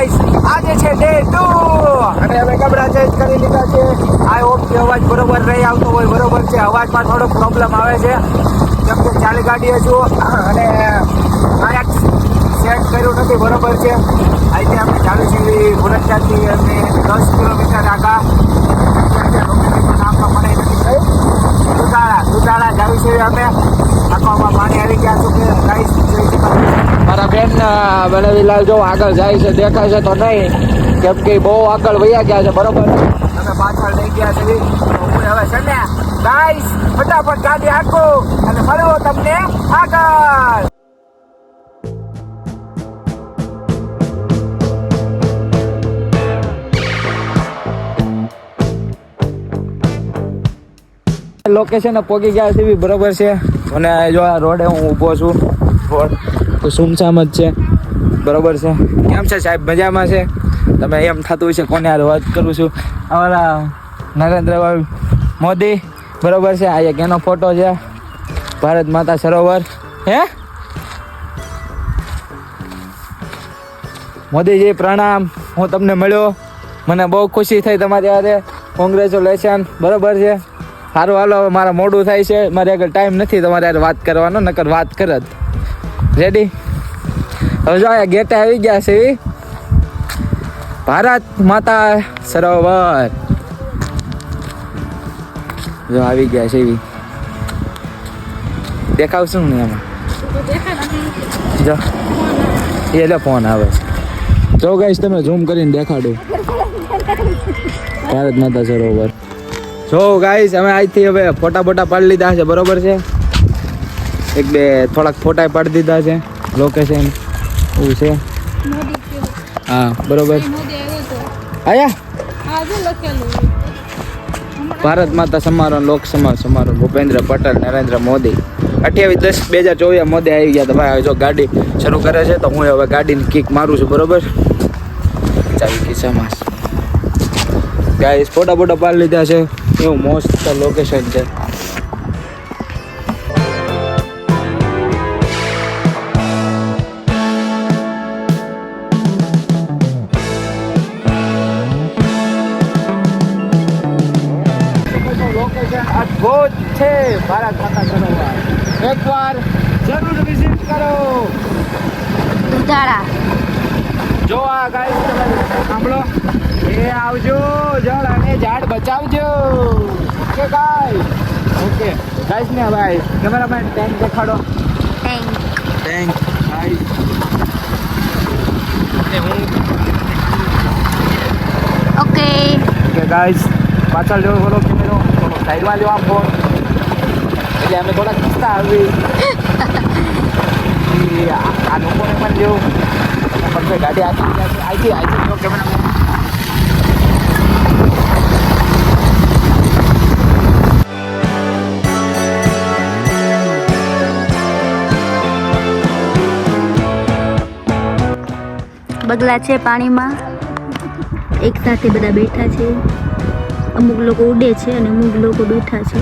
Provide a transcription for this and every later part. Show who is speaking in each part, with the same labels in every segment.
Speaker 1: Guys આજે છે day 2 અને હવે કપડાં ચેન્જ કરી લીધા છે. આઈ હોપ કે અવાજ બરોબર નહીં આવતો હોય. બરોબર છે, અવાજમાં થોડો પ્રોબ્લેમ આવે છે કેમ કે ચાલી ગાડીએ છું અને કાંઈક સેટ કર્યું નથી. બરોબર છે, આજે આપણે ચાલુ છીએ ભુરંજાથી અને 10 કિલોમીટર આગળ નામમાં મને દુધાળા જાવી છે. અમે આખોમાં પાણી આવી ગયા છું કે ગાઈસ મારા બેન બનાવીલાલ જો આગળ જાય છે, દેખાય છે તો નહીં કેમ કે બહુ આગળ વયા ગયા છે. બરોબર, અમે પાછળ લઈ ગયા છે. હું હવે છે ને ગાઈસ ફટાફટ ગાડી હાંકો અને મળો તમને આગળ. લોકેશન પહોંચી ગયા છે. બરોબર છે, અને જો આ રોડે હું ઊભો છું. રોડ તો સુમસામ જ છે. બરોબર છે, કેમ છે સાહેબ? મજામાં છે? તમે એમ થતું છે કોને યાર વાત કરું છું? અમારા નરેન્દ્રભાઈ મોદી. બરોબર છે, આ એક એનો ફોટો છે. ભારત માતા સરોવર. હે મોદીજી પ્રણામ, હું તમને મળ્યો, મને બહુ ખુશી થઈ તમારી હારે. કોંગ્રેચ્યુલેશન. બરોબર છે, સારું હાલો, હવે મારા મોડું થાય છે, મારે આગળ ટાઈમ નથી તમારે યાર વાત કરવાનો, નકર વાત કરત. રેડી? હવે જો આ ગેટે આવી ગયા છે ભારત માતા સરોવર. જો આવી ગયા છે એવી દેખાવશું ને એમાં જો એ લે ફોન આવે છે. જો ગાઈસ તમે ઝૂમ કરીને દેખાડો ભારત માતા સરોવર. જો ગાઈસ અમે આજથી હવે ફોટા પાડી લીધા છે. બરોબર છે, એક બે થોડાક ફોટા પાડી દીધા છે. લોકેશન એવું છે. હા બરોબર. આયા ભારત માતા સમારોહ લોકસભા સમારોહ ભૂપેન્દ્ર પટેલ નરેન્દ્ર મોદી 28/10/2024 મોદી આવી ગયા. તો ભાઈ જો ગાડી શરૂ કરે છે તો હું હવે ગાડીની કિક મારું છું. બરોબર, ચાવી ખિસ્સામાં. ગાઈસ ફોટા પાડી લીધા છે. એવું મસ્ત લોકેશન છે. અદ્ભુત છે ભારત માતા સરોવર. એકવાર જરૂર વિઝિટ કરો.
Speaker 2: દુધાળા
Speaker 1: જો આ ગાઈસ તમે સાંભળો, એ આવજો જળ અને ઝાડ બચાવજો. ઓકે ગાઈસ, ઓકે ગાઈસ ને ભાઈ કેમેરામેન ટેન્ક દેખાડો. ટેન્ક ગાઈસ અને હું
Speaker 2: ઓકે
Speaker 1: ગાઈસ પાછળ જો બોલો કેમેરો થોડો સાઈડમાં લ્યો આમ ફોન, એટલે અમે થોડાક ખસ્તા આવી આ લોકોને પણ જેવું પણ ગાડી આખી જો કેમેરા.
Speaker 2: બગલા છે પાણીમાં, એક સાથે બધા બેઠા છે. અમુક લોકો ઉડે છે અને અમુક લોકો બેઠા છે.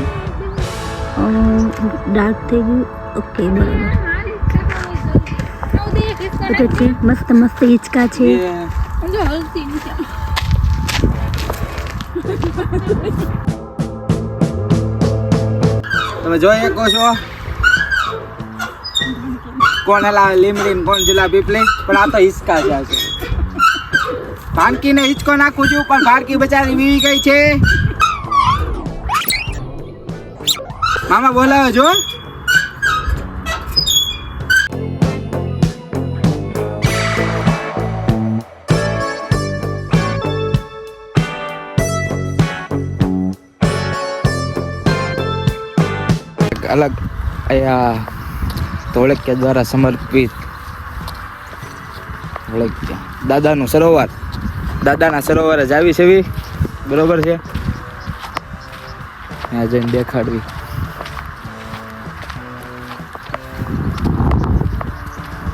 Speaker 2: ડાર્ક થઈ ગયું. ઓકે બરાબર. બધું છે મસ્ત મસ્ત હિંચકા છે.
Speaker 1: તમે જોઈ શકો છો કોણ હલા લીમડીન કોણ જિલ્લા પીપલી, પણ આ તો હિંચકા છે. ભાનકીને હિંચકો નાખું છું પણ ભાનકી બચારી વીવી ગઈ છે. મામા બોલાવે જો. અલગ અહીંયા ધોળકિયા દ્વારા સમર્પિત ધોળકિયા દાદાનું સરોવર. દાદાના સરોવર જ આવી છે. બરોબર છે, ત્યાં જઈને દેખાડવી.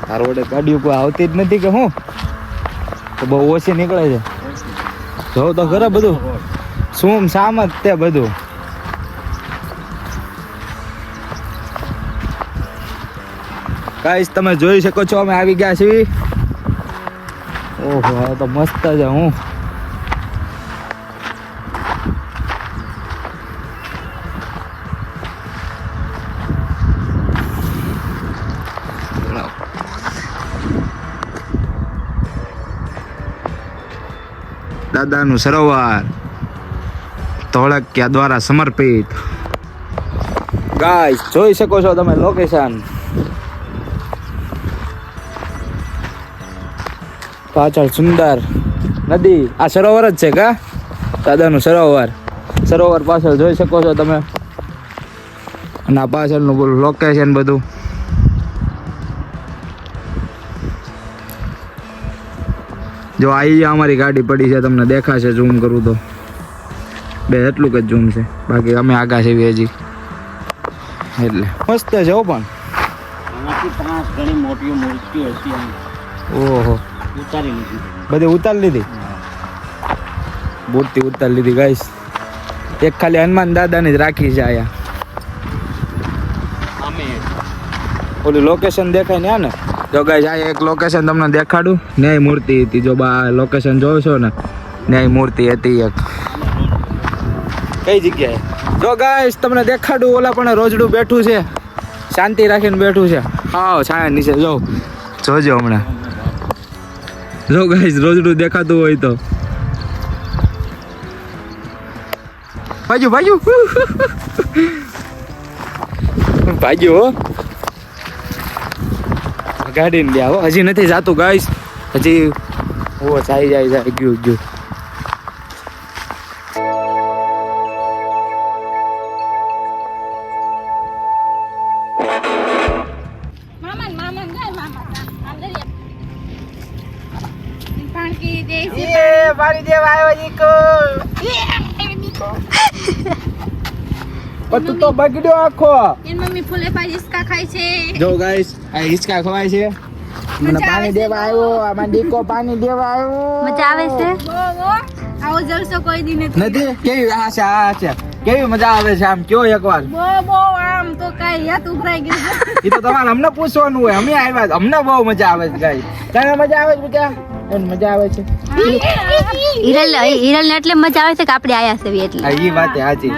Speaker 1: આ રોડે ગાડીઓ કોઈ આવતી જ નથી કે હું તો બહુ ઓછી નીકળે છે. જોઉં તો ખરા બધું સુમ સામ જ તે બધું. ગાઈસ તમે જોઈ શકો છો અમે આવી ગયા છીએ ઓહો આ તો મસ્ત છે હું દાદાનું સરોવર ધોળકિયા દ્વારા સમર્પિત ગાઈસ જોઈ શકો છો તમે લોકેશન પાછળ સુંદર નદી આ સરોવર જ છે કા દાદાનું સરોવર પાછળ જોઈ શકો છો તમે અને આ પાછળનું લોકેશન બધું જો અહીંયા અમારી ગાડી પડી છે તમને દેખાશે ઝૂમ કરું તો બે એટલું જ ઝૂમ છે બાકી અમે આગા છે હજી એટલે મસ્ત છે હો પણ
Speaker 3: આનાથી 5 ઘણી મોટી મૂર્તિ હતી અહીં.
Speaker 1: ઓહો
Speaker 3: ઉતારી લીધી.
Speaker 1: બધી ઉતારી લીધી મૂર્તિ ઉતારી લીધી ગાઈસ એક ખાલી હનુમાન દાદાની જ રાખી છે આયા
Speaker 3: અમે
Speaker 1: ઓલી લોકેશન દેખાય ને આ ને જો ગાઈસ આ એક લોકેશન તમને દેખાડું ન્યાય મૂર્તિ હતી જો બા લોકેશન જોવો છો ને ન્યાય મૂર્તિ હતી એક કઈ જગ્યાએ જો ગાઈસ તમને દેખાડું ઓલા પણ રોજડું બેઠું છે શાંતિ રાખીને બેઠું છે હા છાયા નીચે જો જોજો હમણાં જો ગાઈસ રોજડું દેખાતું હોય તો ભાગ્યું હો ગાડીને લે આવો હજી નથી જાતું ગાઈસ હજી ઓ જાય ગયું મારી દેવ આવ્યો નીકો પણ તું તો બગડ્યો આખો
Speaker 2: મમ્મી ફૂલે પાઈ હિસકા ખાય છે
Speaker 1: જો ગાઈસ આ હિચકા ખવાય છે મને પાણી દેવા આવ્યો આમાં દીકો પાણી દેવા આવ્યો
Speaker 2: મજા આવે છે આવો જલસો કોઈ દી
Speaker 1: નથી કેવી આ છે કેવી મજા આવે છે આમ કયો એકવાર
Speaker 2: બો આમ તો કઈ યાદ ઉભરાઈ ગયું
Speaker 1: એ તો તમારે અમને પૂછવાનું હોય અમે આવ્યા અમને બહુ મજા આવે છે ગાઈસ તને મજા આવે છે બેટા એને મજા આવે છે
Speaker 2: હિરલ ને એટલે મજા આવે છે કે આપણે આયા છે એટલે
Speaker 1: હા ઈ વાત સાચી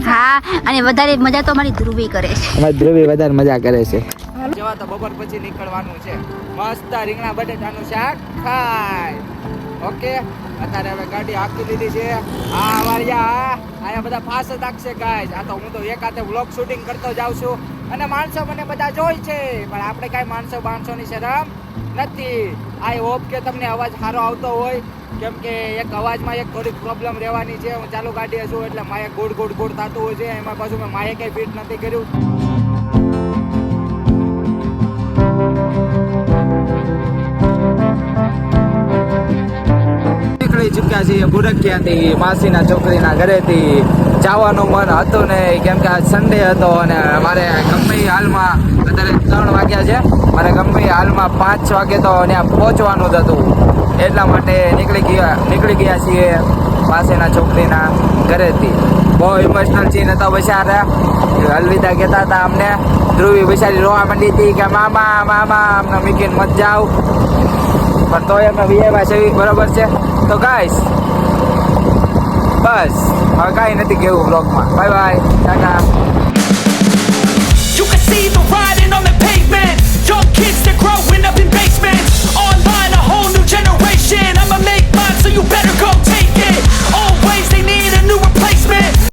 Speaker 2: હા અને વધારે મજા તો મારી ધ્રુવી કરે છે
Speaker 1: અમારી ધ્રુવી વધારે મજા કરે છે જવા તો બપોર પછી નીકળવાનું છે મસ્ત રીંગણા બટેટાનું શાક ખાય ઓકે અત્યારે હવે ગાડી આખી લીધી છે આ વાળિયા આયા બધા ફાસ જ રાખશે ગાઈસ આ તો હું તો એક હાથે વ્લોગ શૂટિંગ કરતો જાઉં છું અને માણસો મને બધા જોઈ છે પણ આપણે કાંઈ માણસોની શરમ નથી આઈ હોપ કે તમને અવાજ સારો આવતો હોય કેમ કે એક અવાજમાં એક થોડીક પ્રોબ્લેમ રહેવાની છે હું ચાલુ ગાડીએ છું એટલે માયક ગોળ થતું હોય છે એમાં પાછું મેં માયક કંઈ ફિટ નથી કર્યું નીકળી ચૂક્યા છીએ બુરકિયાથી માસીના છોકરીના ઘરેથી જવાનું મન હતું નહીં કેમ કે આજ સન્ડે હતો અને મારે ગમે હાલમાં અત્યારે 3 વાગ્યા છે મારે ગમે હાલમાં 5 વાગે તો ત્યાં પહોંચવાનું જ હતું એટલા માટે નીકળી ગયા છીએ માસીના છોકરીના ઘરેથી બહુ ઇમોશનલ સીન હતો બિચારા અલવિદા કહેતા હતા અમને ધ્રુવી બિચારી રોવા માંડી હતી કે મામા અમને મીકીને મત જાવ પણ તોય અમે વિયામાં છે બરાબર છે તો ગાઈસ બસ હવે કાંઈ નથી કેવું બ્લોગમાં બાય ટાટા